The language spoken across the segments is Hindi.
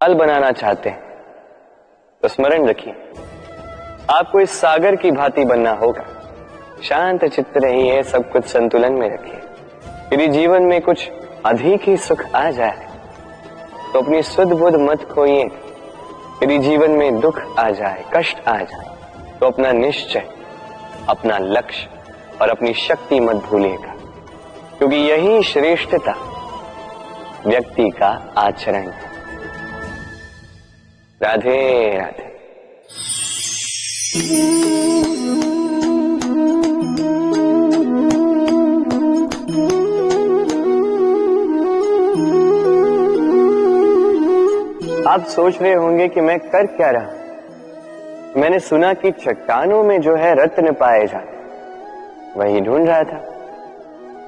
खुशहाल बनाना चाहते हैं तो स्मरण रखिए, आपको इस सागर की भांति बनना होगा। शांत चित्त रहिए, सब कुछ संतुलन में रखिए। यदि जीवन में कुछ अधिक ही सुख आ जाए तो अपनी सुध बुध मत खोइए। यदि जीवन में दुख आ जाए, कष्ट आ जाए, तो अपना निश्चय, अपना लक्ष्य और अपनी शक्ति मत भूलिएगा, क्योंकि यही श्रेष्ठता व्यक्ति का आचरण है। राधे राधे। आप सोच रहे होंगे कि मैं कर क्या रहा। मैंने सुना कि चट्टानों में जो है रत्न पाए जाते, वही ढूंढ रहा था।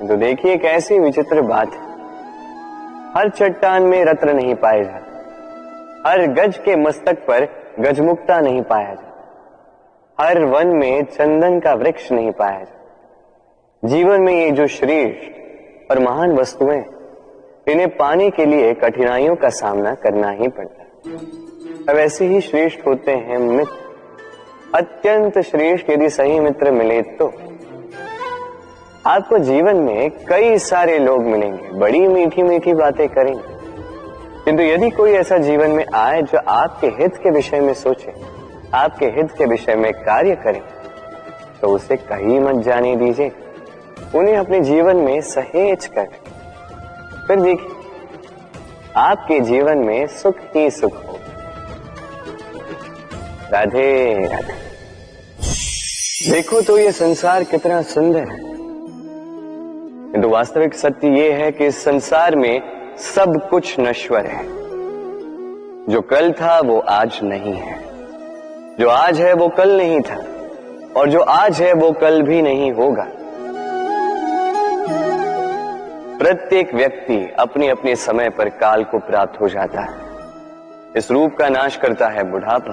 तो देखिए कैसी विचित्र बात है, हर चट्टान में रत्न नहीं पाए जाते, हर गज के मस्तक पर गजमुक्ता नहीं पाया जाता, हर वन में चंदन का वृक्ष नहीं पाया जाता। जीवन में ये जो श्रेष्ठ और महान वस्तुएं, इन्हें पाने के लिए कठिनाइयों का सामना करना ही पड़ता है। अब ऐसे ही श्रेष्ठ होते हैं मित्र, अत्यंत श्रेष्ठ यदि सही मित्र मिले तो आपको जीवन में कई सारे लोग मिलेंगे, बड़ी मीठी मीठी बातें करेंगे, किंतु यदि कोई ऐसा जीवन में आए जो आपके हित के विषय में सोचे, आपके हित के विषय में कार्य करे, तो उसे कहीं मत जाने दीजिए। उन्हें अपने जीवन में सहेज कर, फिर देखिए आपके जीवन में सुख ही सुख हो। राधे राधे। देखो तो ये संसार कितना सुंदर है, किंतु वास्तविक सत्य ये है कि इस संसार में सब कुछ नश्वर है। जो कल था वो आज नहीं है, जो आज है वो कल नहीं था, और जो आज है वो कल भी नहीं होगा। प्रत्येक व्यक्ति अपने अपने समय पर काल को प्राप्त हो जाता है। इस रूप का नाश करता है बुढ़ापा,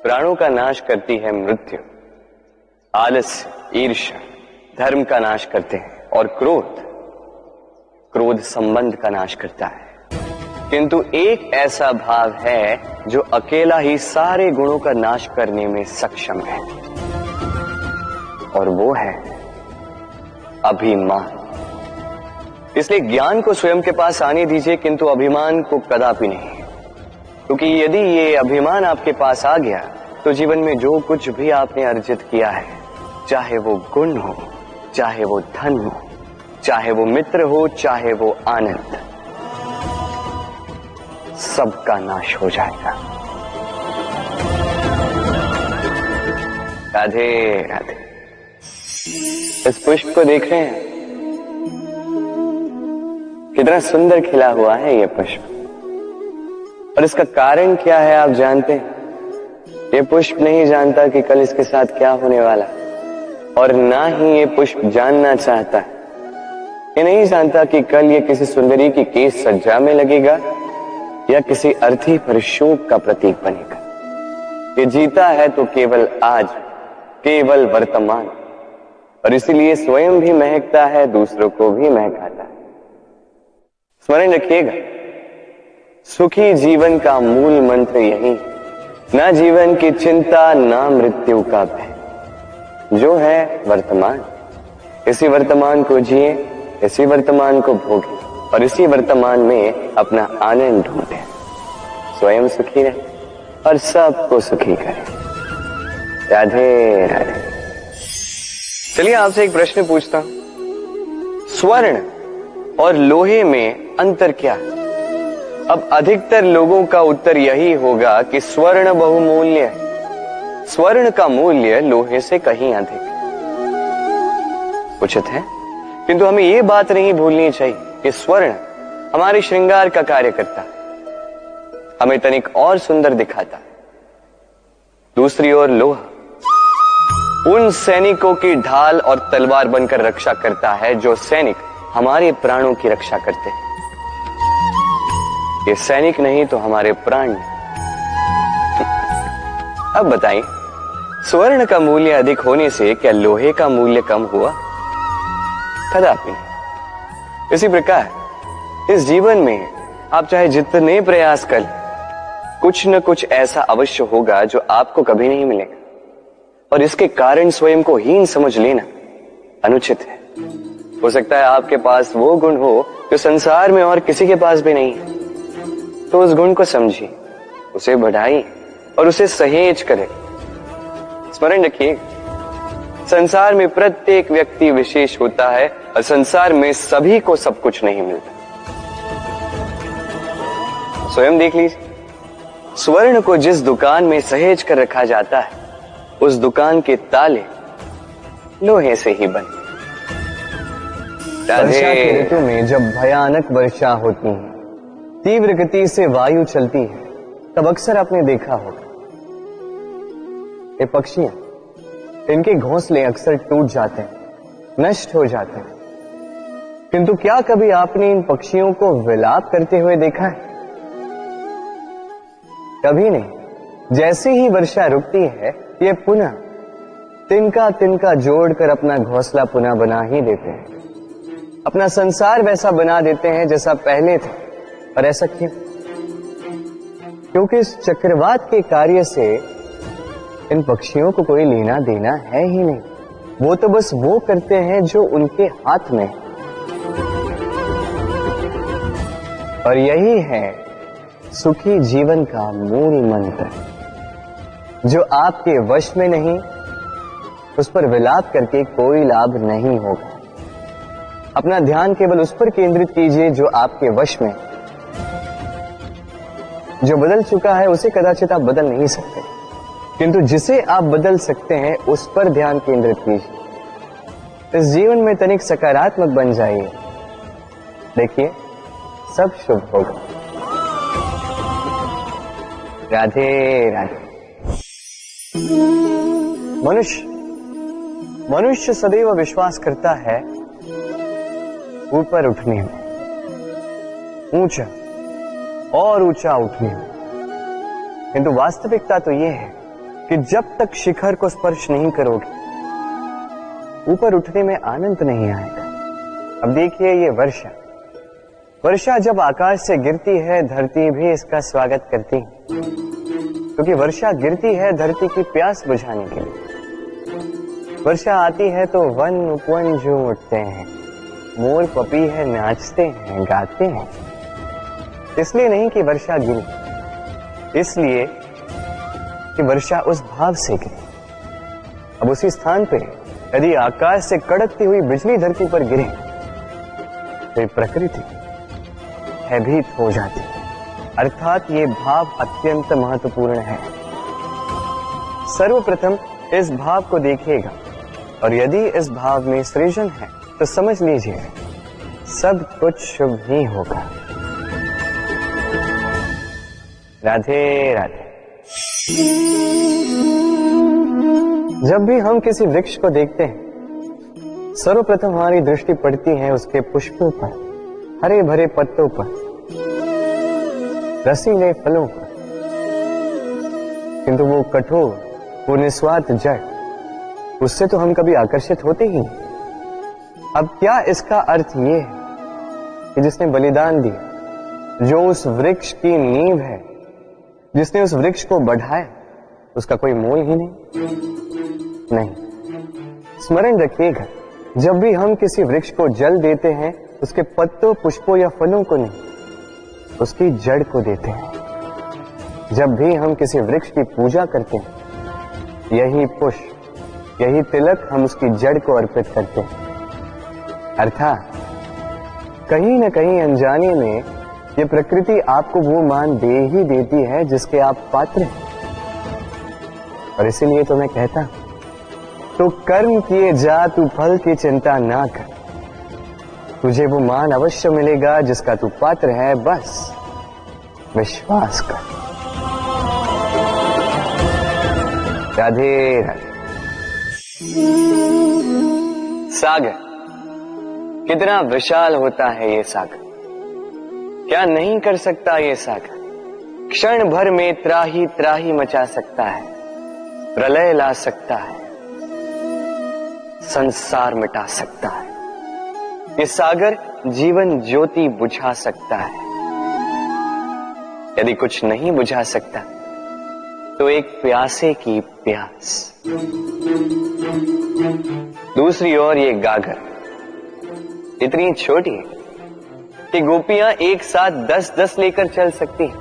प्राणों का नाश करती है मृत्यु, आलस्य, ईर्ष्या धर्म का नाश करते हैं, और क्रोध संबंध का नाश करता है। किंतु एक ऐसा भाव है जो अकेला ही सारे गुणों का नाश करने में सक्षम है, और वो है अभिमान। इसलिए ज्ञान को स्वयं के पास आने दीजिए, किंतु अभिमान को कदापि नहीं, क्योंकि यदि ये अभिमान आपके पास आ गया तो जीवन में जो कुछ भी आपने अर्जित किया है, चाहे वो गुण हो, चाहे वो धन हो, चाहे वो मित्र हो, चाहे वो आनंद, सबका नाश हो जाएगा। राधे राधे। इस पुष्प को देख रहे हैं, कितना सुंदर खिला हुआ है ये पुष्प, और इसका कारण क्या है आप जानते हैं? ये पुष्प नहीं जानता कि कल इसके साथ क्या होने वाला, और ना ही ये पुष्प जानना चाहता है। ये नहीं जानता कि कल ये किसी सुंदरी की केस सज्जा में लगेगा या किसी अर्थी पर शोक का प्रतीक बनेगा। ये जीता है तो केवल आज, केवल वर्तमान, और इसीलिए स्वयं भी महकता है, दूसरों को भी महकाता है। स्मरण रखिएगा, सुखी जीवन का मूल मंत्र यही है, ना जीवन की चिंता, ना मृत्यु का भय, जो है वर्तमान। इसी वर्तमान को जिए, इसी वर्तमान को भोगे, और इसी वर्तमान में अपना आनंद ढूंढे। स्वयं सुखी रहे और सबको सुखी करे। राधे राधे। चलिए आपसे एक प्रश्न पूछता हूं, स्वर्ण और लोहे में अंतर क्या है? अब अधिकतर लोगों का उत्तर यही होगा कि स्वर्ण बहुमूल्य है। स्वर्ण का मूल्य लोहे से कहीं अधिक उचित है, किंतु हमें यह बात नहीं भूलनी चाहिए कि स्वर्ण हमारे श्रृंगार का कार्य करता है, हमें तनिक और सुंदर दिखाता है। दूसरी ओर लोहा उन सैनिकों की ढाल और तलवार बनकर रक्षा करता है जो सैनिक हमारे प्राणों की रक्षा करते हैं। ये सैनिक नहीं तो हमारे प्राण। अब बताइए, स्वर्ण का मूल्य अधिक होने से क्या लोहे का मूल्य कम हुआ? कदापि नहीं। इसी प्रकार इस जीवन में आप चाहे जितने प्रयास कर, कुछ न कुछ ऐसा अवश्य होगा जो आपको कभी नहीं मिलेगा, और इसके कारण स्वयं को हीन समझ लेना अनुचित है। हो सकता है आपके पास वो गुण हो जो संसार में और किसी के पास भी नहीं है, तो उस गुण को समझिए, उसे बढ़ाइए और उसे सहेज करें। स्मरण रखिए, संसार में प्रत्येक व्यक्ति विशेष होता है और संसार में सभी को सब कुछ नहीं मिलता। स्वयं देख लीजिए, स्वर्ण को जिस दुकान में सहेज कर रखा जाता है, उस दुकान के ताले लोहे से ही बने। वर्षा की ऋतु में जब भयानक वर्षा होती है, तीव्र गति से वायु चलती है, तब अक्सर आपने देखा होगा ये पक्षियां, इनके घोंसले अक्सर टूट जाते हैं, नष्ट हो जाते हैं। किंतु क्या कभी आपने इन पक्षियों को विलाप करते हुए देखा है? कभी नहीं। जैसे ही वर्षा रुकती है, ये पुनः तिनका तिनका जोड़कर अपना घोंसला पुनः बना ही देते हैं, अपना संसार वैसा बना देते हैं जैसा पहले था। और ऐसा क्यों? क्योंकि इस चक्रवात के कार्य से इन पक्षियों को कोई लेना देना है ही नहीं। वो तो बस वो करते हैं जो उनके हाथ में है। और यही है सुखी जीवन का मूल मंत्र। जो आपके वश में नहीं, उस पर विलाप करके कोई लाभ नहीं होगा। अपना ध्यान केवल उस पर केंद्रित कीजिए जो आपके वश में। जो बदल चुका है उसे कदाचित आप बदल नहीं सकते, किंतु जिसे आप बदल सकते हैं उस पर ध्यान केंद्रित कीजिए। इस जीवन में तनिक सकारात्मक बन जाइए, देखिए सब शुभ होगा। राधे राधे। मनुष्य सदैव विश्वास करता है ऊपर उठने में, ऊंचा और ऊंचा उठने में, किंतु वास्तविकता तो यह है कि जब तक शिखर को स्पर्श नहीं करोगे, ऊपर उठने में आनंद नहीं आएगा। अब देखिए ये वर्षा जब आकाश से गिरती है, धरती भी इसका स्वागत करती है, क्योंकि वर्षा गिरती है धरती की प्यास बुझाने के लिए। वर्षा आती है तो वन उपवन झूम उठते हैं, मोर पपी है नाचते हैं, गाते हैं। इसलिए नहीं कि वर्षा गिरी, इसलिए कि वर्षा उस भाव से गिरी। अब उसी स्थान पे यदि आकाश से कड़कती हुई बिजली धरती पर गिरे तो प्रकृति भयभीत हो जाती है। अर्थात ये भाव अत्यंत महत्वपूर्ण है। सर्वप्रथम इस भाव को देखिएगा, और यदि इस भाव में सृजन है तो समझ लीजिए सब कुछ शुभ ही होगा। राधे राधे। जब भी हम किसी वृक्ष को देखते हैं, सर्वप्रथम हमारी दृष्टि पड़ती है उसके पुष्पों पर, हरे भरे पत्तों पर, रसीले फलों पर, किंतु वो कठोर, वो निस्वार्थ जड़, उससे तो हम कभी आकर्षित होते ही नहीं। अब क्या इसका अर्थ ये है कि जिसने बलिदान दिया, जो उस वृक्ष की नींव है, जिसने उस वृक्ष को बढ़ाया, उसका कोई मोल ही नहीं। स्मरण रखिएगा, जब भी हम किसी वृक्ष को जल देते हैं, उसके पत्तों, पुष्पों या फलों को नहीं, उसकी जड़ को देते हैं। जब भी हम किसी वृक्ष की पूजा करते हैं, यही पुष्प, यही तिलक हम उसकी जड़ को अर्पित करते हैं। अर्थात कहीं न कहीं अनजाने में ये प्रकृति आपको वो मान दे ही देती है जिसके आप पात्र हैं। और इसीलिए तो मैं कहता हूं, तो कर्म किए जा, तू फल की चिंता ना कर, तुझे वो मान अवश्य मिलेगा जिसका तू पात्र है, बस विश्वास कर। राधे राधे। सागर कितना विशाल होता है ये सागर, क्या नहीं कर सकता ये सागर। क्षण भर में त्राही त्राही मचा सकता है, प्रलय ला सकता है, संसार मिटा सकता है। ये सागर जीवन ज्योति बुझा सकता है। यदि कुछ नहीं बुझा सकता तो एक प्यासे की प्यास। दूसरी ओर ये गागर इतनी छोटी है कि गोपियां एक साथ 10-10 लेकर चल सकती हैं,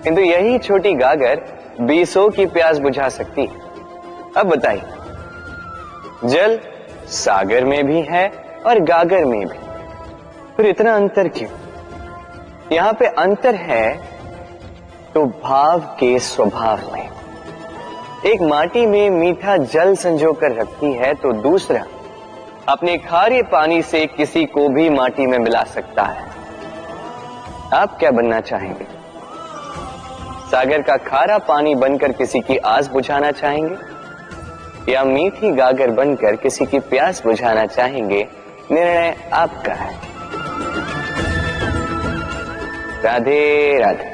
किंतु यही छोटी गागर 20 की प्यास बुझा सकती है। अब बताइए, जल सागर में भी है और गागर में भी, फिर इतना अंतर क्यों? यहां पे अंतर है तो भाव के स्वभाव में। एक माटी में मीठा जल संजो कर रखती है तो दूसरा अपने खारे पानी से किसी को भी माटी में मिला सकता है। आप क्या बनना चाहेंगे? सागर का खारा पानी बनकर किसी की आस बुझाना चाहेंगे या मीठी गागर बनकर किसी की प्यास बुझाना चाहेंगे? निर्णय आपका है। राधे राधे।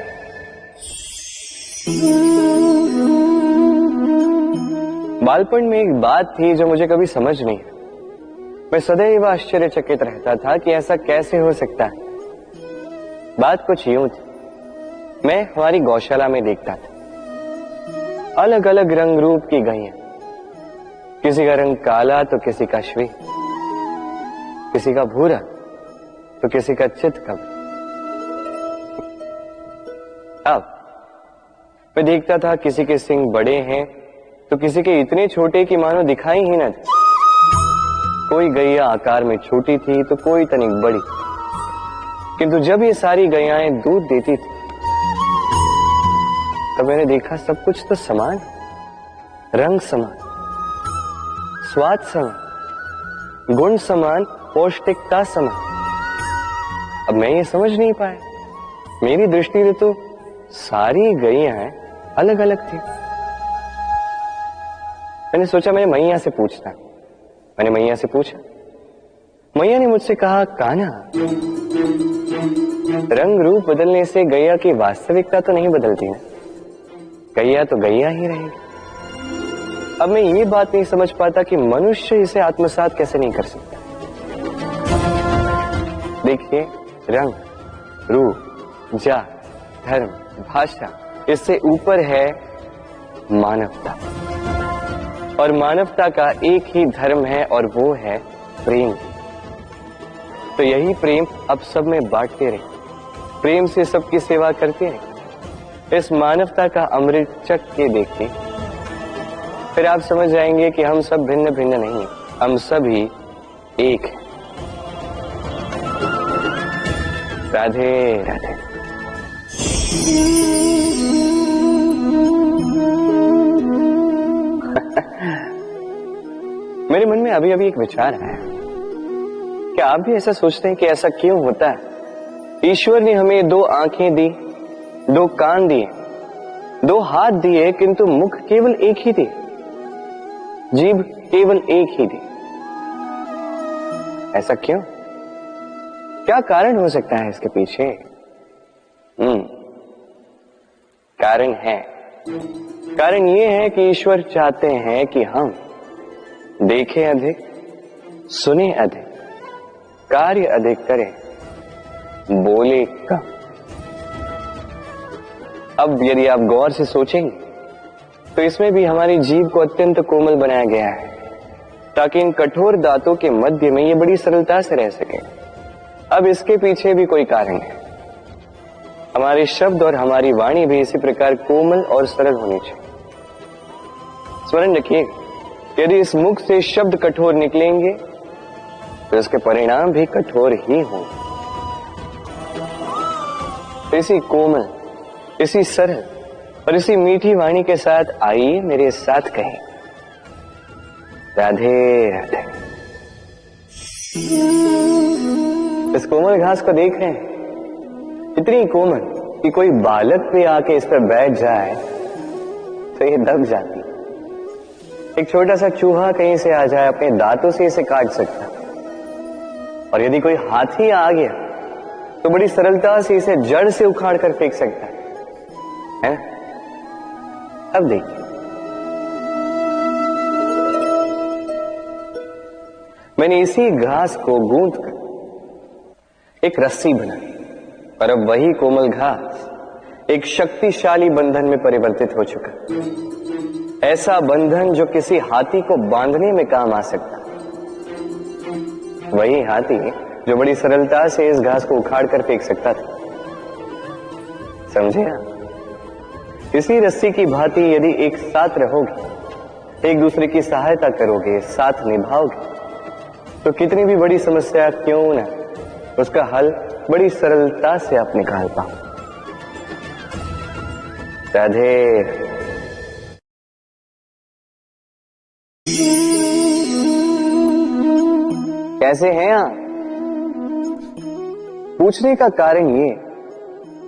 बालपन में एक बात थी जो मुझे कभी समझ नहीं। मैं सदैव आश्चर्यचकित रहता था कि ऐसा कैसे हो सकता है। बात कुछ यूं थी, मैं हमारी गौशाला में देखता था अलग अलग रंग रूप की गैया, किसी का रंग काला तो किसी का श्वेत, किसी का भूरा तो किसी का चितकब। अब मैं देखता था किसी के सिंग बड़े हैं तो किसी के इतने छोटे कि मानो दिखाई ही न दे। कोई गैया आकार में छोटी थी तो कोई तनिक बड़ी, किंतु जब ये सारी गैयाएं दूध देती थी तो मैंने देखा सब कुछ तो समान, रंग समान, स्वाद समान, गुण समान, पौष्टिकता समान। अब मैं ये समझ नहीं पाया, मेरी दृष्टि में तो सारी गैयाएं अलग अलग थी। मैंने सोचा मैंने मैया से पूछता। मैंने मैया से पूछा, मैया ने मुझसे कहा, कान्हा, रंग रूप बदलने से गैया की वास्तविकता तो नहीं बदलती ना, गैया तो गैया ही रहेगी। अब मैं ये बात नहीं समझ पाता कि मनुष्य इसे आत्मसात कैसे नहीं कर सकता। देखिए, रंग, रूप, जात, धर्म, भाषा, इससे ऊपर है मानवता, और मानवता का एक ही धर्म है और वो है प्रेम। तो यही प्रेम अब सब में बांटते रहे, प्रेम से सबकी सेवा करते रहे। इस मानवता का अमृत चख के देखिए, फिर आप समझ जाएंगे कि हम सब भिन्न भिन्न नहीं, हम सभी एक हैं। राधे राधे। मेरे मन में अभी अभी एक विचार आया। क्या आप भी ऐसा सोचते हैं कि ऐसा क्यों होता है? ईश्वर ने हमें 2 आंखें दी, 2 कान दिए, 2 हाथ दिए, किंतु मुख केवल एक ही दिए, जीभ केवल एक ही दी। ऐसा क्यों? क्या कारण हो सकता है इसके पीछे? कारण यह है कि ईश्वर चाहते हैं कि हम देखें अधिक, सुने अधिक, कार्य अधिक करें, बोले कम। अब यदि आप गौर से सोचेंगे तो इसमें भी हमारी जीभ को अत्यंत कोमल बनाया गया है ताकि इन कठोर दांतों के मध्य में ये बड़ी सरलता से रह सके। अब इसके पीछे भी कोई कारण है। हमारे शब्द और हमारी वाणी भी इसी प्रकार कोमल और सरल होनी चाहिए। स्मरण रखिए, यदि इस मुख से शब्द कठोर निकलेंगे तो इसके परिणाम भी कठोर ही होंगे। इसी कोमल, इसी सरल और इसी मीठी वाणी के साथ आइए मेरे साथ कहें, राधे राधे। इस कोमल घास को देख रहे हैं, इतनी कोमल कि कोई बालक भी आके इस पर बैठ जाए तो ये दब जाती। एक छोटा सा चूहा कहीं से आ जाए, अपने दांतों से इसे काट सकता, और यदि कोई हाथी आ गया तो बड़ी सरलता से इसे जड़ से उखाड़ कर फेंक सकता है ना? अब देखिए, मैंने इसी घास को गूंथ कर एक रस्सी बनाई, और अब वही कोमल घास एक शक्तिशाली बंधन में परिवर्तित हो चुका। ऐसा बंधन जो किसी हाथी को बांधने में काम आ सकता। वही हाथी जो बड़ी सरलता से इस घास को उखाड़ कर फेंक सकता था। समझे आप? इसी रस्सी की भांति यदि एक साथ रहोगे, एक दूसरे की सहायता करोगे, साथ निभाओगे, तो कितनी भी बड़ी समस्या क्यों न, उसका हल बड़ी सरलता से आप निकाल पाओ। राधे। कैसे हैं आप? पूछने का कारण ये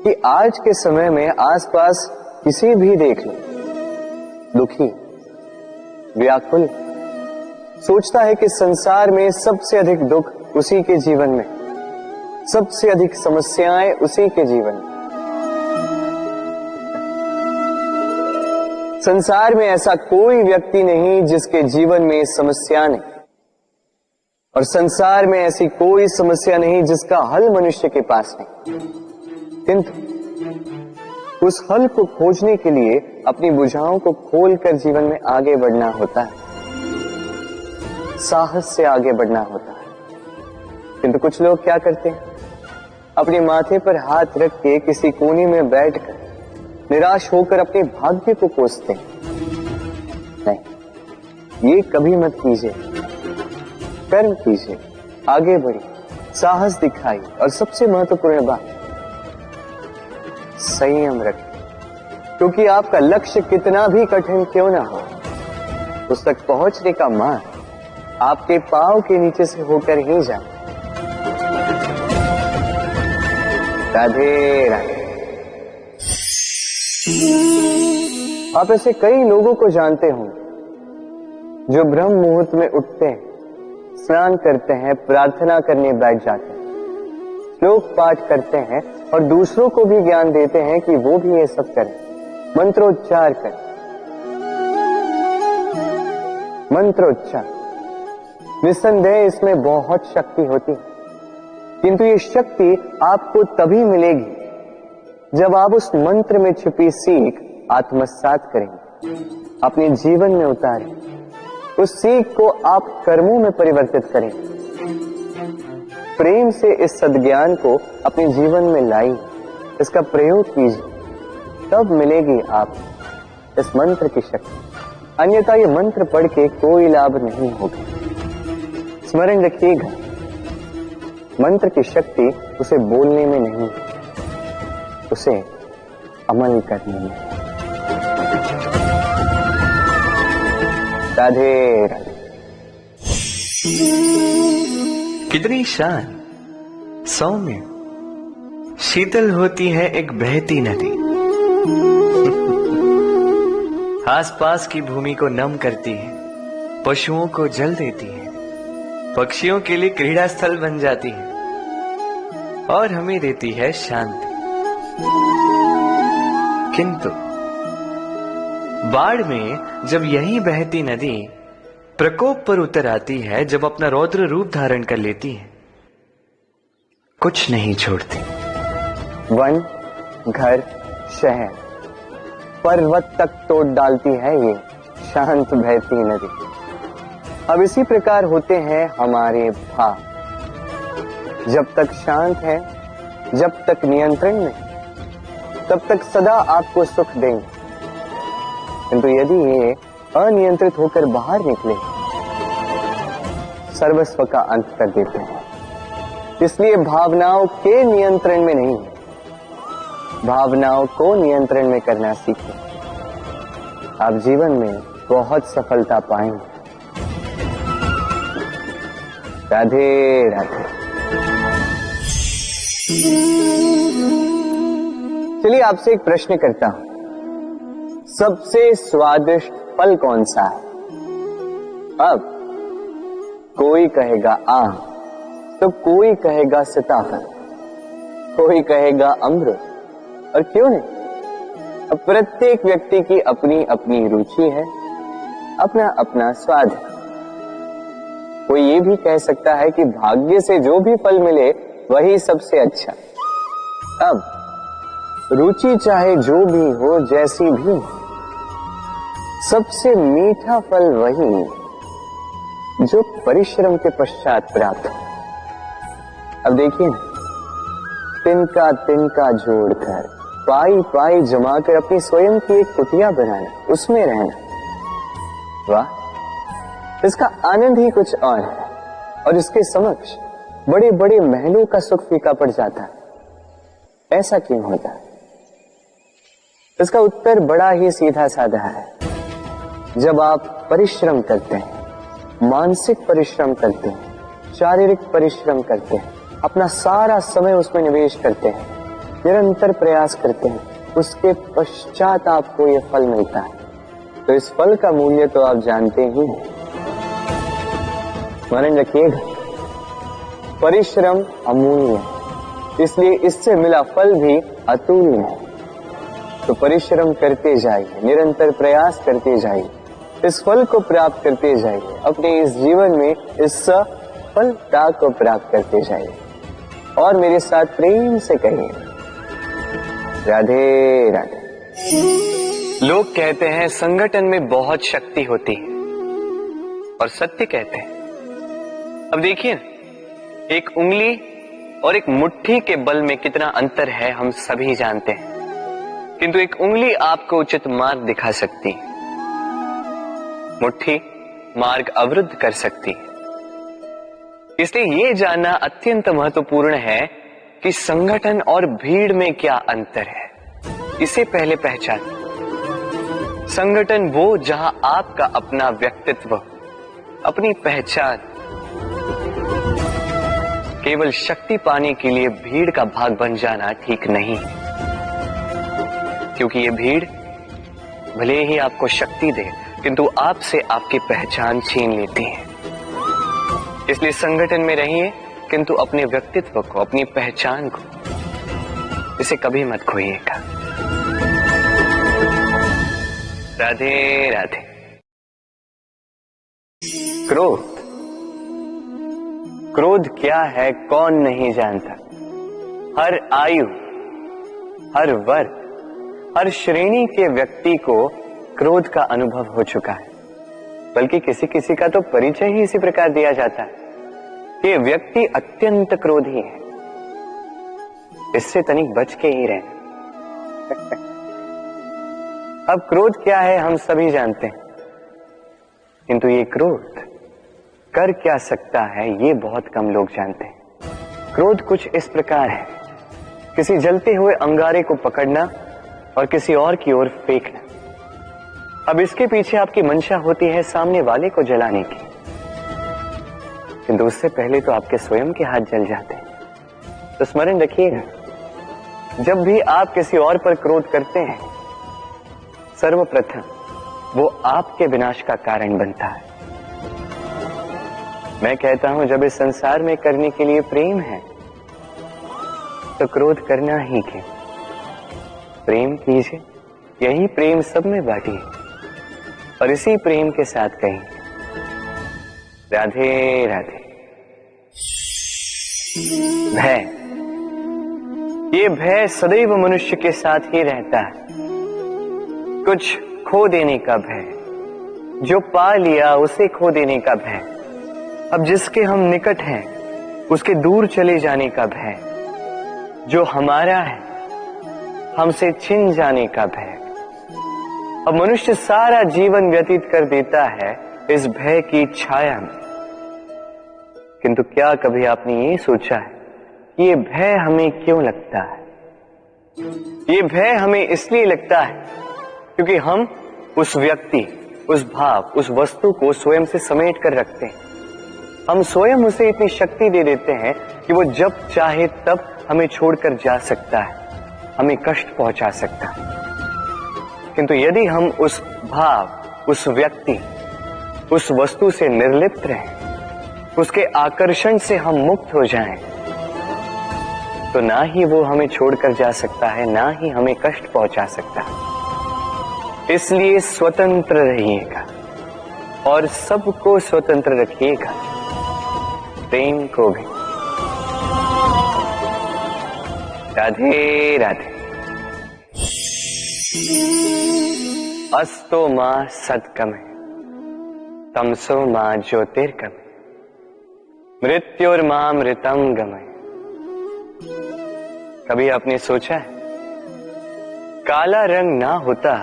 कि आज के समय में आसपास किसी भी देख लो, दुखी, व्याकुल, सोचता है कि संसार में सबसे अधिक दुख उसी के जीवन में, सबसे अधिक समस्याएं उसी के जीवन में। संसार में ऐसा कोई व्यक्ति नहीं जिसके जीवन में समस्या नहीं, और संसार में ऐसी कोई समस्या नहीं जिसका हल मनुष्य के पास नहीं। किंतु उस हल को खोजने के लिए अपनी भुजाओं को खोलकर जीवन में आगे बढ़ना होता है, साहस से आगे बढ़ना होता है। किंतु कुछ लोग क्या करते हैं? अपने माथे पर हाथ रख के किसी कोने में बैठकर निराश होकर अपने भाग्य को कोसते हैं। नहीं, ये कभी मत कीजिए। कर्म कीजिए, आगे बढ़िए, साहस दिखाइए, और सबसे महत्वपूर्ण बात, संयम रखें। क्योंकि आपका लक्ष्य कितना भी कठिन क्यों ना हो, उस तक पहुंचने का मार्ग आपके पांव के नीचे से होकर ही जाए। राधे राधे। आप ऐसे कई लोगों को जानते हो जो ब्रह्म मुहूर्त में उठते हैं, स्नान करते हैं, प्रार्थना करने बैठ जाते हैं, श्लोक पाठ करते हैं और दूसरों को भी ज्ञान देते हैं कि वो भी ये सब करें, मंत्रोच्चार करें। मंत्रोच्चार, निस्संदेह इसमें बहुत शक्ति होती है, किंतु ये शक्ति आपको तभी मिलेगी जब आप उस मंत्र में छिपी सीख आत्मसात करेंगे, अपने जीवन में उतारें, उस सीख को आप कर्मों में परिवर्तित करें, प्रेम से इस सद्ज्ञान को अपने जीवन में लाइए, इसका प्रयोग कीजिए, तब मिलेगी आप इस मंत्र की शक्ति। अन्यथा ये मंत्र पढ़ के कोई लाभ नहीं होगा। स्मरण रखिएगा, मंत्र की शक्ति उसे बोलने में नहीं, उसे अमल करने में। राधे राधे। कितनी शांत, सौम्य, शीतल होती है एक बहती नदी। आसपास की भूमि को नम करती है, पशुओं को जल देती है, पक्षियों के लिए क्रीड़ा स्थल बन जाती है और हमें देती है शांति। किंतु बाढ़ में जब यही बहती नदी प्रकोप पर उतर आती है, जब अपना रौद्र रूप धारण कर लेती है, कुछ नहीं छोड़ती। वन, घर, शहर, पर्वत तक तोड़ डालती है ये शांत बहती नदी। अब इसी प्रकार होते हैं हमारे भाव। जब तक शांत है, जब तक नियंत्रण में, तब तक सदा आपको सुख देंगे। किंतु यदि ये अनियंत्रित होकर बाहर निकले, सर्वस्व का अंत कर देते हैं। इसलिए भावनाओं के नियंत्रण में नहीं, भावनाओं को नियंत्रण में करना सीखें। आप जीवन में बहुत सफलता पाएंगे। राधे राधे। चलिए आपसे एक प्रश्न करता हूं, सबसे स्वादिष्ट फल कौन सा है? अब कोई कहेगा आम, तो कोई कहेगा सीताफल, कोई कहेगा अमरूद, और क्यों नहीं? अब प्रत्येक व्यक्ति की अपनी अपनी रुचि है, अपना अपना स्वाद है। कोई ये भी कह सकता है कि भाग्य से जो भी फल मिले वही सबसे अच्छा। अब रुचि चाहे जो भी हो, जैसी भी, सबसे मीठा फल वही जो परिश्रम के पश्चात प्राप्त हो। अब देखिए, तिनका तिनका जोड़कर, पाई पाई जमाकर अपनी स्वयं की एक कुटिया बनाना, उसमें रहना, वाह, इसका आनंद ही कुछ और है। और इसके समक्ष बड़े बड़े महलों का सुख फीका पड़ जाता है। ऐसा क्यों होता है? इसका उत्तर बड़ा ही सीधा साधा है। जब आप परिश्रम करते हैं, मानसिक परिश्रम करते हैं, शारीरिक परिश्रम करते हैं, अपना सारा समय उसमें निवेश करते हैं, निरंतर प्रयास करते हैं, उसके पश्चात आपको यह फल मिलता है, तो इस फल का मूल्य तो आप जानते ही हैं। स्मरण रखिएगा, परिश्रम अमूल्य है, इसलिए इससे मिला फल भी अतुल्य है। तो परिश्रम करते जाइए, निरंतर प्रयास करते जाइए, इस फल को प्राप्त करते जाइए, अपने इस जीवन में इस सफलता को प्राप्त करते जाइए। और मेरे साथ प्रेम से कहिए, राधे राधे। लोग कहते हैं संगठन में बहुत शक्ति होती है, और सत्य कहते हैं। अब देखिए, एक उंगली और एक मुट्ठी के बल में कितना अंतर है हम सभी जानते हैं, किंतु एक उंगली आपको उचित मार्ग दिखा सकती है, मुट्ठी मार्ग अवरुद्ध कर सकती है। इसलिए यह जानना अत्यंत महत्वपूर्ण है कि संगठन और भीड़ में क्या अंतर है। इसे पहले पहचान। संगठन वो जहां आपका अपना व्यक्तित्व, अपनी पहचान, केवल शक्ति पाने के लिए भीड़ का भाग बन जाना ठीक नहीं, क्योंकि ये भीड़ भले ही आपको शक्ति दे, किंतु आपसे आपकी पहचान छीन लेती है। इसलिए संगठन में रहिए, किंतु अपने व्यक्तित्व को, अपनी पहचान को, इसे कभी मत खोइएगा। राधे राधे। क्रोध, क्रोध क्या है कौन नहीं जानता। हर आयु, हर वर्ग, हर श्रेणी के व्यक्ति को क्रोध का अनुभव हो चुका है। बल्कि किसी किसी का तो परिचय ही इसी प्रकार दिया जाता है कि व्यक्ति अत्यंत क्रोधी है, इससे तनिक बच के ही रहे। अब क्रोध क्या है हम सभी जानते हैं, किंतु ये क्रोध कर क्या सकता है ये बहुत कम लोग जानते हैं। क्रोध कुछ इस प्रकार है, किसी जलते हुए अंगारे को पकड़ना और किसी और की ओर फेंकना। अब इसके पीछे आपकी मंशा होती है सामने वाले को जलाने की, किंतु उससे पहले तो आपके स्वयं के हाथ जल जाते हैं। तो स्मरण रखिएगा, जब भी आप किसी और पर क्रोध करते हैं, सर्वप्रथम वो आपके विनाश का कारण बनता है। मैं कहता हूं, जब इस संसार में करने के लिए प्रेम है तो क्रोध करना ही क्यों। प्रेम कीजिए, यही प्रेम सब में बांटिए, और इसी प्रेम के साथ कहें राधे राधे। भय, ये भय सदैव मनुष्य के साथ ही रहता है। कुछ खो देने का भय, जो पा लिया उसे खो देने का भय, अब जिसके हम निकट हैं उसके दूर चले जाने का भय, जो हमारा है हमसे छिन जाने का भय। अब मनुष्य सारा जीवन व्यतीत कर देता है इस भय की छाया में। किंतु क्या कभी आपने ये सोचा है कि ये भय हमें क्यों लगता है? ये भय हमें इसलिए लगता है क्योंकि हम उस व्यक्ति, उस भाव, उस वस्तु को स्वयं से समेट कर रखते हैं। हम स्वयं उसे इतनी शक्ति दे देते हैं कि वो जब चाहे तब हमें छोड़कर जा सकता है, हमें कष्ट पहुंचा सकता है। किंतु यदि हम उस भाव, उस व्यक्ति, उस वस्तु से निर्लिप्त रहें, उसके आकर्षण से हम मुक्त हो जाएं, तो ना ही वो हमें छोड़कर जा सकता है, ना ही हमें कष्ट पहुंचा सकता है। इसलिए स्वतंत्र रहिएगा और सबको स्वतंत्र रखिएगा, प्रेम को भी। राधे राधे। अस्तो मां सद्गमय तमसो मां ज्योतिर्गमय मृत्युर्मामृतम गमय। कभी आपने सोचा है काला रंग ना होता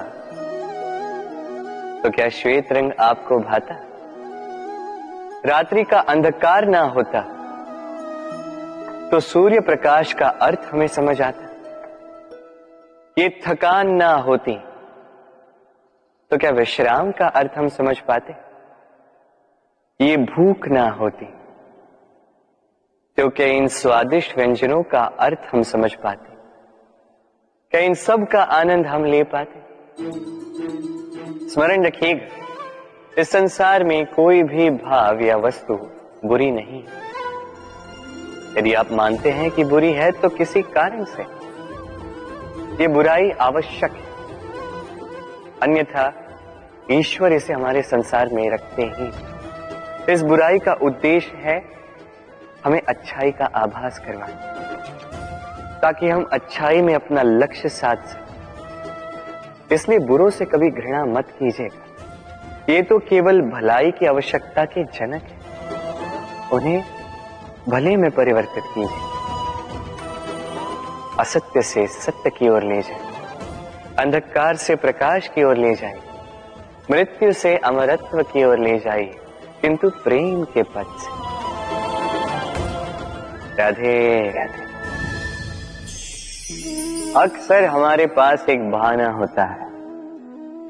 तो क्या श्वेत रंग आपको भाता? रात्रि का अंधकार ना होता तो सूर्य प्रकाश का अर्थ हमें समझ आता? ये थकान ना होती तो क्या विश्राम का अर्थ हम समझ पाते? ये भूख ना होती तो क्या इन स्वादिष्ट व्यंजनों का अर्थ हम समझ पाते? क्या इन सब का आनंद हम ले पाते? स्मरण रखिएगा, इस संसार में कोई भी भाव या वस्तु बुरी नहीं। यदि आप मानते हैं कि बुरी है तो किसी कारण से ये बुराई आवश्यक है, अन्यथा ईश्वर इसे हमारे संसार में रखते ही। इस बुराई का उद्देश्य है हमें अच्छाई का आभास करवाना, ताकि हम अच्छाई में अपना लक्ष्य साध सकें। इसलिए बुरों से कभी घृणा मत कीजिएगा, ये तो केवल भलाई की आवश्यकता के जनक है। उन्हें भले में परिवर्तित कीजिए, असत्य से सत्य की ओर ले जाए, अंधकार से प्रकाश की ओर ले जाए, मृत्यु से अमरत्व की ओर ले जाइए, किंतु प्रेम के पथ से। राधे राधे। अक्सर हमारे पास एक बहाना होता है,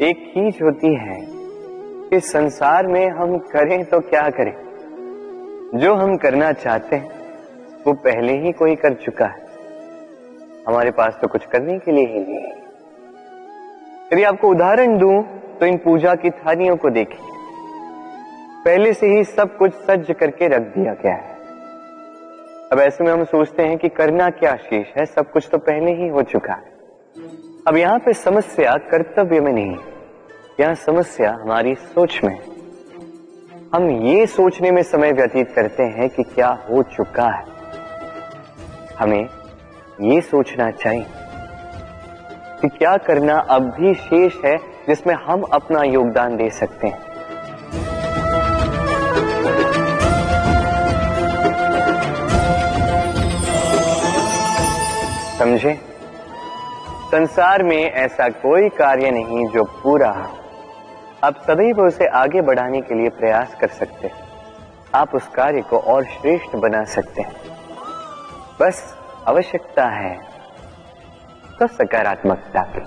एक खींच होती है कि संसार में हम करें तो क्या करें, जो हम करना चाहते हैं वो पहले ही कोई कर चुका है, हमारे पास तो कुछ करने के लिए ही नहीं है। यदि आपको उदाहरण दूं तो इन पूजा की थालियों को देखिए, पहले से ही सब कुछ सज्ज करके रख दिया गया है। अब ऐसे में हम सोचते हैं कि करना क्या शेष है, सब कुछ तो पहले ही हो चुका है। अब यहाँ पे समस्या कर्तव्य में नहीं, यहाँ समस्या हमारी सोच में। हम ये सोचने में समय व्यतीत करते हैं कि क्या हो चुका है। हमें ये सोचना चाहिए कि क्या करना अब भी शेष है जिसमें हम अपना योगदान दे सकते हैं। समझे? संसार में ऐसा कोई कार्य नहीं जो पूरा हो। आप सदैव उसे आगे बढ़ाने के लिए प्रयास कर सकते हैं, आप उस कार्य को और श्रेष्ठ बना सकते हैं। बस आवश्यकता है तो सकारात्मकता की।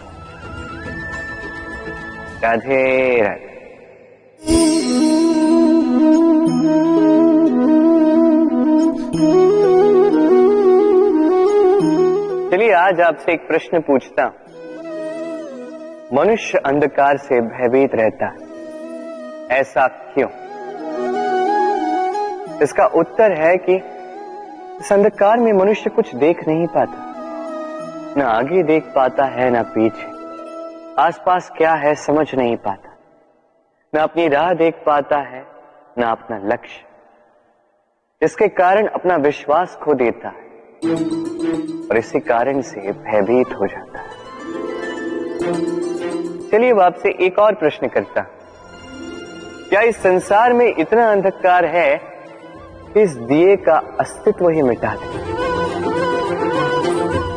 राधे राधे। चलिए आज आपसे एक प्रश्न पूछता हूं। मनुष्य अंधकार से भयभीत रहता है, ऐसा क्यों? इसका उत्तर है कि इस अंधकार में मनुष्य कुछ देख नहीं पाता, न आगे देख पाता है न पीछे, आसपास क्या है समझ नहीं पाता, न अपनी राह देख पाता है न अपना लक्ष्य, जिसके कारण अपना विश्वास खो देता है और इसी कारण से भयभीत हो जाता है। चलिए अब आपसे एक और प्रश्न करता हूं। क्या इस संसार में इतना अंधकार है कि इस दिए का अस्तित्व ही मिटा दे?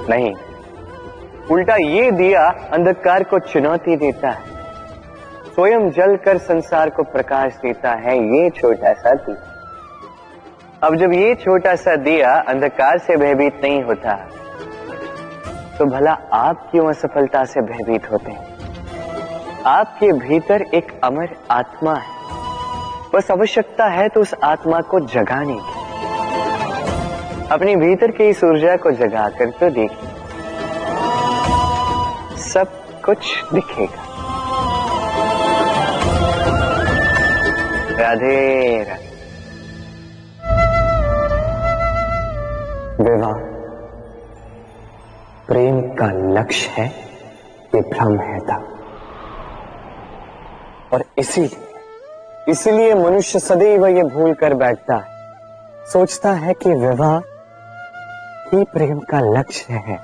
नहीं, उल्टा ये दिया अंधकार को चुनौती देता है, स्वयं जलकर संसार को प्रकाश देता है। ये छोटा सा दिया, अब जब ये छोटा सा दिया अंधकार से भयभीत नहीं होता तो भला आप क्यों असफलता से भयभीत होते हैं? आपके भीतर एक अमर आत्मा है, बस आवश्यकता है तो उस आत्मा को जगाने की। अपने भीतर की इस ऊर्जा को जगा कर तो देखिए, सब कुछ दिखेगा। राधे राधे। विवाह प्रेम का लक्ष्य है, ये भ्रम है था। और इसीलिए मनुष्य सदैव ये भूल कर बैठता है, सोचता है कि विवाह ही प्रेम का लक्ष्य है।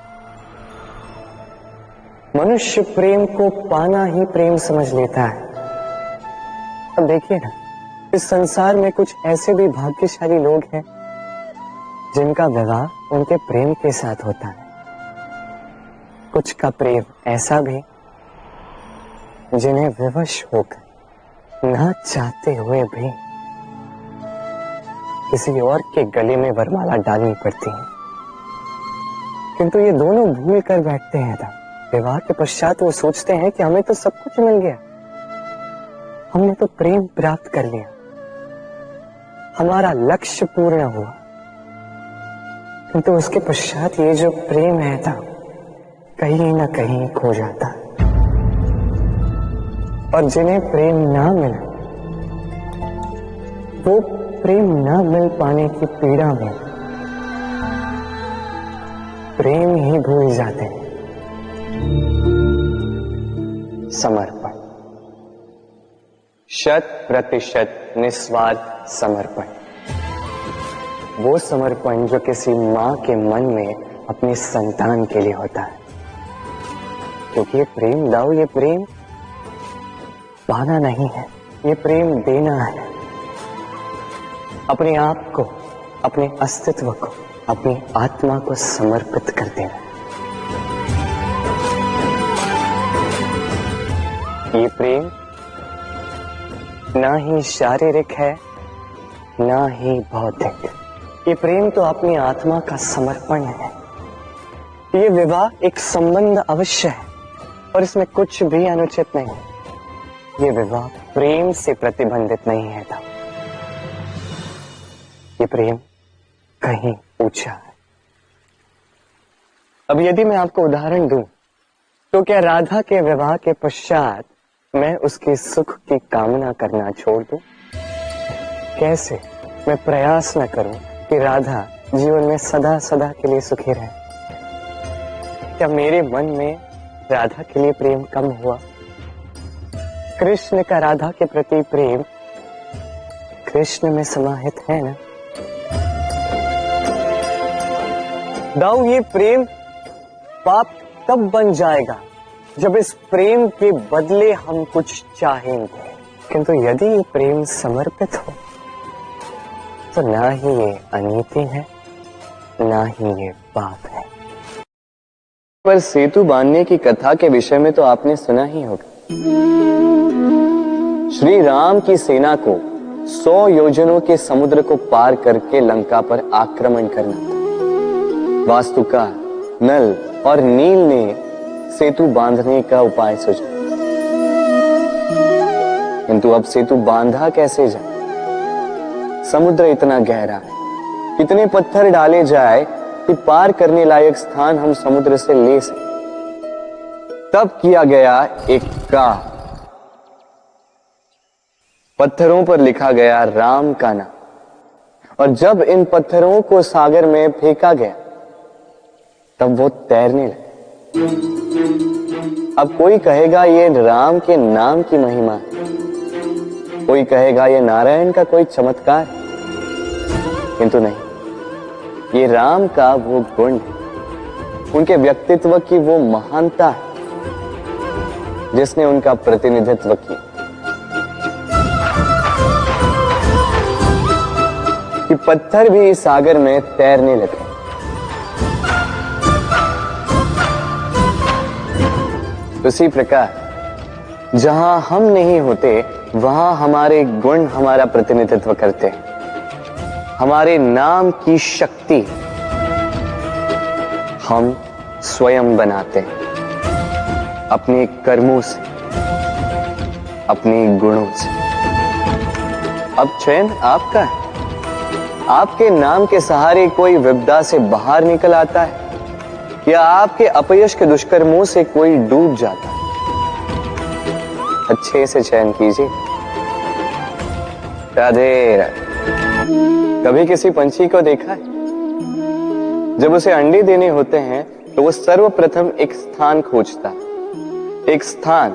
मनुष्य प्रेम को पाना ही प्रेम समझ लेता है। अब देखिए ना, इस संसार में कुछ ऐसे भी भाग्यशाली लोग हैं जिनका विवाह उनके प्रेम के साथ होता है। कुछ का प्रेम ऐसा भी जिन्हें विवश होकर ना चाहते हुए भी किसी और के गले में वरमाला डालनी पड़ती है। किंतु ये दोनों भूल कर बैठते हैं तब विवाह के पश्चात वो सोचते हैं कि हमें तो सब कुछ मिल गया, हमने तो प्रेम प्राप्त कर लिया, हमारा लक्ष्य पूर्ण हुआ। किंतु उसके पश्चात ये जो प्रेम है था कहीं ना कहीं खो जाता। और जिन्हें प्रेम ना मिला वो प्रेम ना मिल पाने की पीड़ा में प्रेम ही भूल जाते हैं। समर्पण, 100% निस्वार्थ समर्पण, वो समर्पण जो किसी मां के मन में अपनी संतान के लिए होता है। क्योंकि ये प्रेम दाऊ, ये प्रेम पाना नहीं है, ये प्रेम देना है। अपने आप को, अपने अस्तित्व को, अपनी आत्मा को समर्पित कर देना। ये प्रेम ना ही शारीरिक है ना ही भौतिक, ये प्रेम तो अपनी आत्मा का समर्पण है। ये विवाह एक संबंध अवश्य है और इसमें कुछ भी अनुचित नहीं है। ये विवाह प्रेम से प्रतिबंधित नहीं है था। ये प्रेम कहीं ऊंचा है। अब यदि मैं आपको उदाहरण दूं तो क्या राधा के विवाह के पश्चात मैं उसके सुख की कामना करना छोड़ दूं? कैसे मैं प्रयास न करूं कि राधा जीवन में सदा सदा के लिए सुखी रहे? क्या मेरे मन में राधा के लिए प्रेम कम हुआ? कृष्ण का राधा के प्रति प्रेम कृष्ण में समाहित है ना? दाऊ, ये प्रेम पाप तब बन जाएगा जब इस प्रेम के बदले हम कुछ चाहेंगे। किंतु यदि ये प्रेम समर्पित हो तो ना ही ये अनीति है ना ही ये पाप है। पर सेतु बांधने की कथा के विषय में तो आपने सुना ही होगा। श्री राम की सेना को 100 योजनों के समुद्र को पार करके लंका पर आक्रमण करना था। वास्तुकार नल और नील ने सेतु बांधने का उपाय सोचा, किंतु अब सेतु बांधा कैसे जाए? समुद्र इतना गहरा है, कितने पत्थर डाले जाए कि पार करने लायक स्थान हम समुद्र से ले सकें। तब किया गया एक काम, पत्थरों पर लिखा गया राम का नाम, और जब इन पत्थरों को सागर में फेंका गया तब वो तैरने लगे। अब कोई कहेगा ये राम के नाम की महिमा है, कोई कहेगा ये नारायण का कोई चमत्कार, किंतु नहीं, ये राम का वो गुण है, उनके व्यक्तित्व की वो महानता है जिसने उनका प्रतिनिधित्व किया। कि पत्थर भी इस सागर में तैरने लगे। उसी प्रकार जहां हम नहीं होते वहां हमारे गुण हमारा प्रतिनिधित्व करते हैं। हमारे नाम की शक्ति हम स्वयं बनाते हैं अपने कर्मों से, अपने गुणों से। अब चयन आपका है। आपके नाम के सहारे कोई विपदा से बाहर निकल आता है या आपके अपयश के दुष्कर्मों से कोई डूब जाता है। अच्छे से चयन कीजिए। राधे राधे। कभी किसी पंछी को देखा है? जब उसे अंडे देने होते हैं तो वो सर्वप्रथम एक स्थान खोजता है, एक स्थान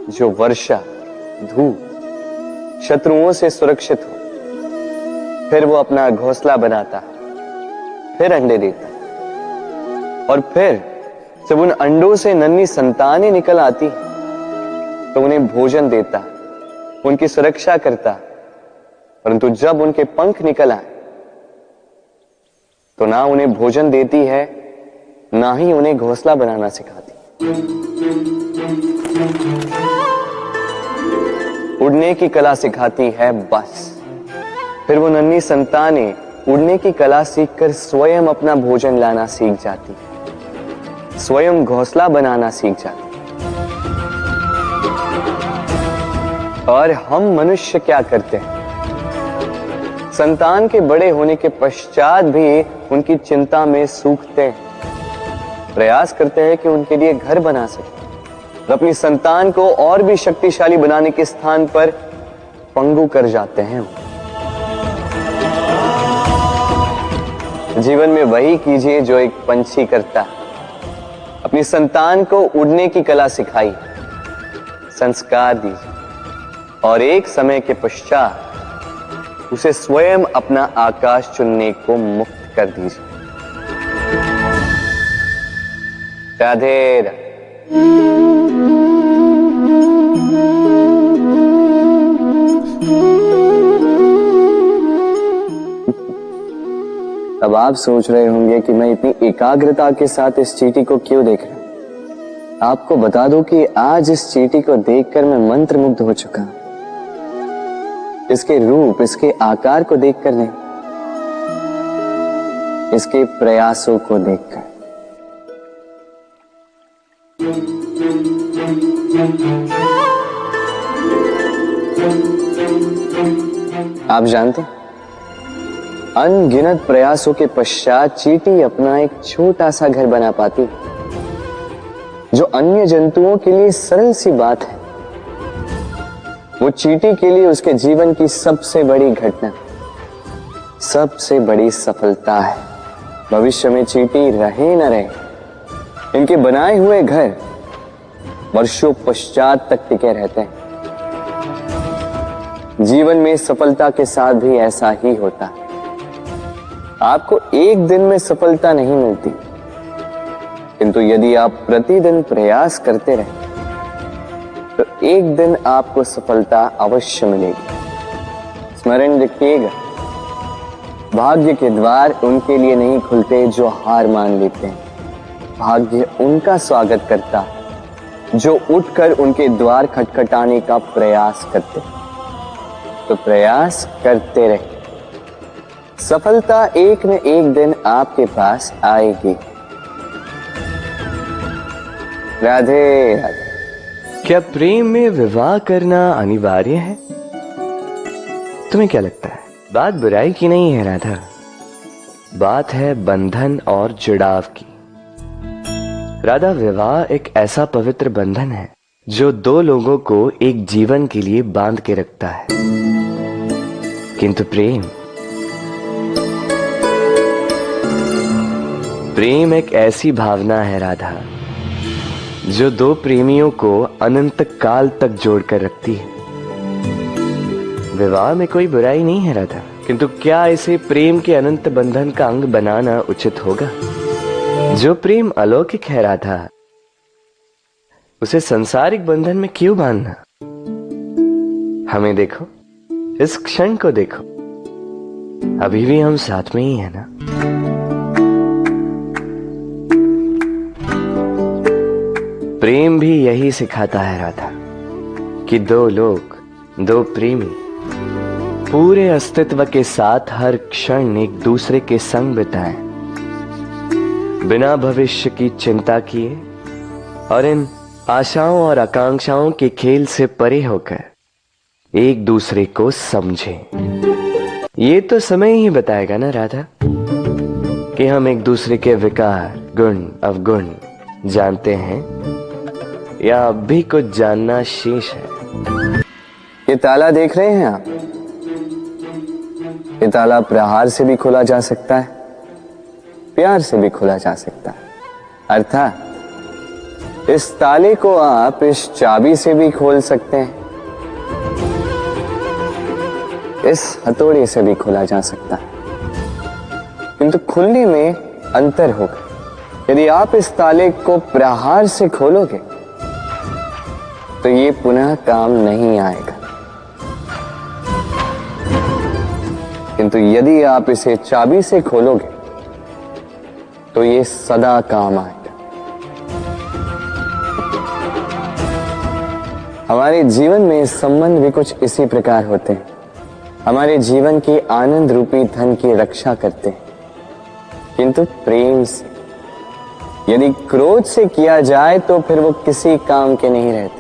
जो वर्षा, धूप, शत्रुओं से सुरक्षित हो। फिर वो अपना घोंसला बनाता है, फिर अंडे देता है, और फिर जब उन अंडों से नन्ही संतानें निकल आती तो उन्हें भोजन देता, उनकी सुरक्षा करता, परंतु जब उनके पंख निकल आए तो ना उन्हें भोजन देती है, ना ही उन्हें घोंसला बनाना सिखाती। उड़ने की कला सिखाती है बस। फिर वो नन्ही संतानें उड़ने की कला सीखकर स्वयं अपना भोजन लाना सीख जाती, स्वयं घोंसला बनाना सीख जाती। और हम मनुष्य क्या करते हैं? संतान के बड़े होने के पश्चात भी उनकी चिंता में सूखते हैं, प्रयास करते हैं कि उनके लिए घर बना सके, और अपनी संतान को और भी शक्तिशाली बनाने के स्थान पर पंगु कर जाते हैं। जीवन में वही कीजिए जो एक पंछी करता है। अपनी संतान को उड़ने की कला सिखाई, संस्कार दीजिए, और एक समय के पश्चात उसे स्वयं अपना आकाश चुनने को मुक्त कर दीजिए। राधे राधे। अब आप सोच रहे होंगे कि मैं इतनी एकाग्रता के साथ इस चींटी को क्यों देख रहा हूं। आपको बता दूं कि आज इस चींटी को देखकर मैं मंत्रमुग्ध हो चुका हूं। इसके रूप, इसके आकार को देखकर नहीं, इसके प्रयासों को देखकर। आप जानते हैं, अनगिनत प्रयासों के पश्चात चींटी अपना एक छोटा सा घर बना पाती है, जो अन्य जंतुओं के लिए सरल सी बात है। वो चींटी के लिए उसके जीवन की सबसे बड़ी घटना, सबसे बड़ी सफलता है। भविष्य में चींटी रहे न रहे, इनके बनाए हुए घर वर्षों पश्चात तक टिके रहते हैं। जीवन में सफलता के साथ भी ऐसा ही होता है। आपको एक दिन में सफलता नहीं मिलती, किंतु यदि आप प्रतिदिन प्रयास करते रहे तो एक दिन आपको सफलता अवश्य मिलेगी। स्मरण रखिएगा, भाग्य के द्वार उनके लिए नहीं खुलते जो हार मान लेते हैं। भाग्य उनका स्वागत करता जो उठकर उनके द्वार खटखटाने का प्रयास करते। तो प्रयास करते रहे, सफलता एक न एक दिन आपके पास आएगी। राधे राधे। क्या प्रेम में विवाह करना अनिवार्य है? तुम्हें क्या लगता है? बात बुराई की नहीं है राधा, बात है बंधन और जुड़ाव की। राधा, विवाह एक ऐसा पवित्र बंधन है जो दो लोगों को एक जीवन के लिए बांध के रखता है। किंतु प्रेम एक ऐसी भावना है राधा, जो दो प्रेमियों को अनंत काल तक जोड़कर रखती है। विवाह में कोई बुराई नहीं है राधा, किंतु क्या इसे प्रेम के अनंत बंधन का अंग बनाना उचित होगा? जो प्रेम अलौकिक है राधा, उसे सांसारिक बंधन में क्यों बांधना? हमें देखो, इस क्षण को देखो, अभी भी हम साथ में ही है ना। प्रेम भी यही सिखाता है राधा कि दो लोग, दो प्रेमी पूरे अस्तित्व के साथ हर क्षण एक दूसरे के संग बिताएं, बिना भविष्य की चिंता किए और इन आशाओं और आकांक्षाओं के खेल से परे होकर एक दूसरे को समझें। ये तो समय ही बताएगा ना राधा कि हम एक दूसरे के विकार, गुण, अवगुण जानते हैं या अब भी कुछ जानना शेष है। ये ताला देख रहे हैं आप? ये ताला प्रहार से भी खोला जा सकता है, प्यार से भी खोला जा सकता है। अर्थात इस ताले को आप इस चाबी से भी खोल सकते हैं, इस हथौड़े से भी खोला जा सकता है, किंतु खुलने में अंतर होगा। यदि आप इस ताले को प्रहार से खोलोगे तो ये पुनः काम नहीं आएगा, किंतु यदि आप इसे चाबी से खोलोगे तो ये सदा काम आएगा। हमारे जीवन में संबंध भी कुछ इसी प्रकार होते हैं। हमारे जीवन की आनंद रूपी धन की रक्षा करते हैं, किंतु प्रेम से। यदि क्रोध से किया जाए तो फिर वो किसी काम के नहीं रहते।